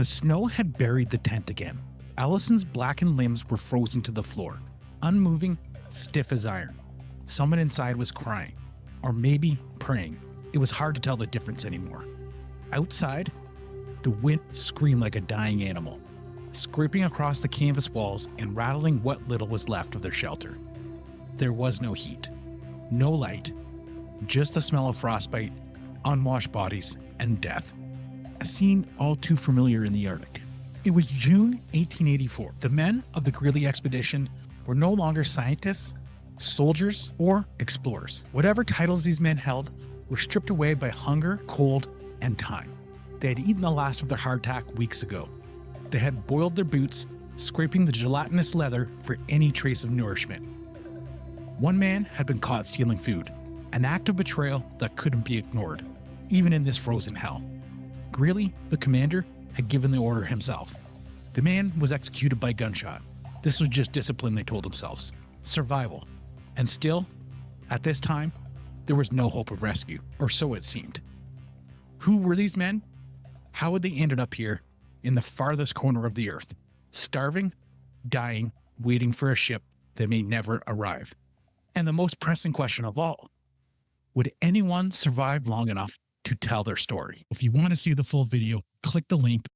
The snow had buried the tent again. Allison's blackened limbs were frozen to the floor, unmoving, stiff as iron. Someone inside was crying, or maybe praying. It was hard to tell the difference anymore. Outside, the wind screamed like a dying animal, scraping across the canvas walls and rattling what little was left of their shelter. There was no heat, no light, just the smell of frostbite, unwashed bodies, and death. A scene all too familiar in the Arctic. It was June 1884. The men of the Greely expedition were no longer scientists, soldiers, or explorers. Whatever titles these men held were stripped away by hunger, cold, and time. They had eaten the last of their hardtack weeks ago. They had boiled their boots, scraping the gelatinous leather for any trace of nourishment. One man had been caught stealing food, an act of betrayal that couldn't be ignored, even in this frozen hell. Greely, the commander, had given the order himself. The man was executed by gunshot. This was just discipline, they told themselves. Survival. And still, at this time, there was no hope of rescue, or so it seemed. Who were these men? How had they ended up here, in the farthest corner of the earth, starving, dying, waiting for a ship that may never arrive? And the most pressing question of all, would anyone survive long enough to tell their story? If you want to see the full video, click the link